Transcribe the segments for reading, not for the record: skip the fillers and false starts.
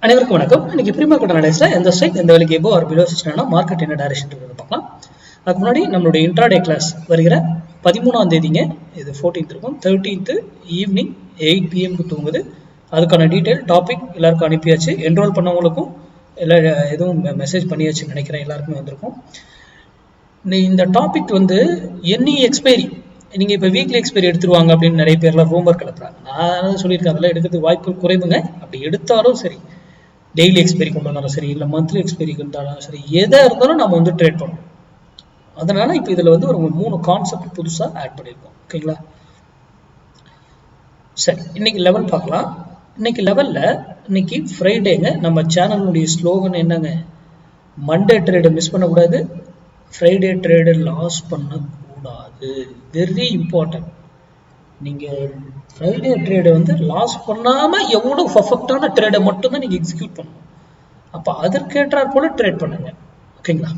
அனைவருக்கும் வணக்கம். இன்னைக்கு பிரீமியம் கோட் அனலைஸ்ல எந்த ஸ்ட்ரைக் எந்த வேலைக்கு எபோ ஆர் பிலோ சிஸ்டம்னா மார்க்கெட் என்ன டைரக்ஷன் இருக்குன்னு பார்க்கலாம். அதுக்கு முன்னாடி நம்மளுடைய இன்ட்ராடே கிளாஸ் வருகிற 13ஆம் தேதிங்க, இது 14th இருக்கும். 13th ஈவினிங் 8 PM தூங்குது. அதுக்கான டீட்டெயில் டாபிக் எல்லாருக்கும் அனுப்பியாச்சு. என்ரோல் பண்ணவங்களுக்கும் எல்லா எதுவும் மெசேஜ் பண்ணியாச்சுன்னு நினைக்கிறேன். எல்லாருக்குமே வந்திருக்கும். இந்த டாபிக் வந்து என்னி எக்ஸ்பைரி, நீங்க இப்ப வீக்லி எக்ஸ்பைரி எடுத்துருவாங்க அப்படின்னு நிறைய பேர்லாம் ரூமர் கிளப்புறாங்க. நான் சொல்லியிருக்கேன் அதெல்லாம் எடுக்கிறதுக்கு வாய்ப்பு குறைவுங்க. அப்படி எடுத்தாலும் சரி, டெய்லி எக்ஸ்பைரி கொண்டு வந்தாலும் சரி, இல்லை மந்த்லி எக்ஸ்பைரி இருந்தாலும் சரி, எதா இருந்தாலும் நம்ம வந்து ட்ரேட் பண்ணணும். அதனால இப்போ இதுல வந்து ஒரு 3 கான்செப்ட் புதுசா ஆட் பண்ணியிருக்கோம். ஓகேங்களா? சரி, இன்னைக்கு லெவல் பார்க்கலாம். இன்னைக்கு லெவல்ல இன்னைக்கு ஃப்ரைடேங்க. நம்ம சேனலுடைய ஸ்லோகன் என்னங்க? மண்டே ட்ரேடு மிஸ் பண்ணக்கூடாது, ஃப்ரைடே ட்ரேடு லாஸ் பண்ணக்கூடாது. Very important. நீங்க ஃப்ரைடே ட்ரேடை வந்து லாஸ் பண்ணாம எவ்வளவு பர்ஃபெக்டான ட்ரேடை மட்டும்தான் நீங்க எக்ஸிக்யூட் பண்ணணும். அப்ப அதற்கேற்றாற் போல ட்ரேட் பண்ணுங்க. ஓகேங்களா?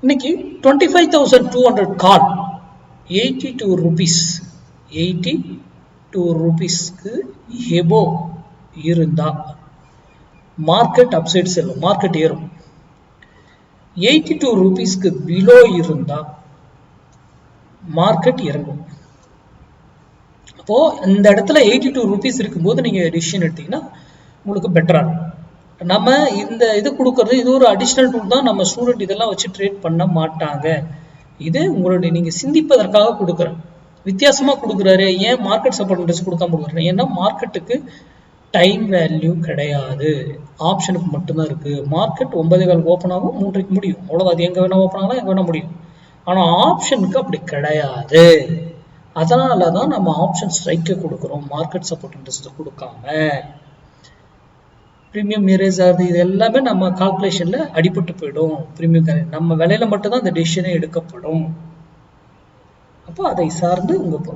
இன்னைக்கு 25,200 கால் 82 ரூபீஸ் 82 ரூபீஸ்க்கு எபோ இருந்தா மார்க்கெட் அப்சைட் செல்லும், மார்க்கெட் ஏறும். 82 ரூபீஸ்க்கு பிலோ இருந்தா மார்க்கெட் இறங்கும். அப்போ இந்த இடத்துல 82 ரூபீஸ் இருக்கும்போது நீங்க டிசிஷன் எடுத்தீங்கன்னா உங்களுக்கு பெட்டரா இருக்கும். நம்ம இந்த இது கொடுக்கறது இது ஒரு அடிஷனல் டூல் தான். நம்ம ஸ்டூடெண்ட் இதெல்லாம் வச்சு ட்ரேட் பண்ண மாட்டாங்க. இது உங்களுடைய நீங்க சிந்திப்பதற்காக கொடுக்குறேன். வித்தியாசமா கொடுக்குறாரு, ஏன் மார்க்கெட் சப்போர்ட் இன்ட்ரெஸ்ட் கொடுக்காம கொடுக்குறேன்? ஏன்னா மார்க்கெட்டுக்கு டைம் வேல்யூ கிடையாது, ஆப்ஷனுக்கு மட்டும்தான் இருக்கு. மார்க்கெட் 9:15 ஓப்பன் ஆகும், 3:00 முடியும், அவ்வளவுதான். அது எங்க வேணா ஓப்பன் ஆகலாம், எங்க வேணா முடியும். ஆனா ஆப்ஷனுக்கு அப்படி கிடையாது. அதனாலதான் நம்ம ஆப்ஷன் ஸ்ட்ரைக்கை கொடுக்குறோம், மார்க்கெட் சப்போர்ட் இன்ட்ரெஸ்ட் கொடுக்காம. ப்ரீமியம் இரேஸ் ஆகுது, இது எல்லாமே நம்ம கால்குலேஷன்ல அடிபட்டு போயிடும். ப்ரீமியம் நம்ம விலையில மட்டும்தான் அந்த டெசிஷனே எடுக்கப்படும். அப்போ அதை சார்ந்து உங்களுக்கு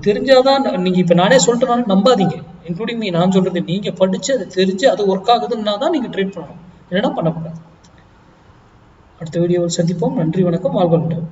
தெரிஞ்சாதான் நீங்க இப்ப நானே சொல்லிட்டு நம்பாதீங்க. இன்க்ளூடிங் மீ, நான் சொல்றது நீங்க படிச்சு அதை தெரிஞ்சு அது ஒர்க் ஆகுதுன்னா தான் நீங்க ட்ரேட் பண்ணணும், இல்லைன்னா பண்ணக்கூடாது. அடுத்த வீடியோவில் சந்திப்போம். நன்றி, வணக்கம், வாழ்க வளமுடன்.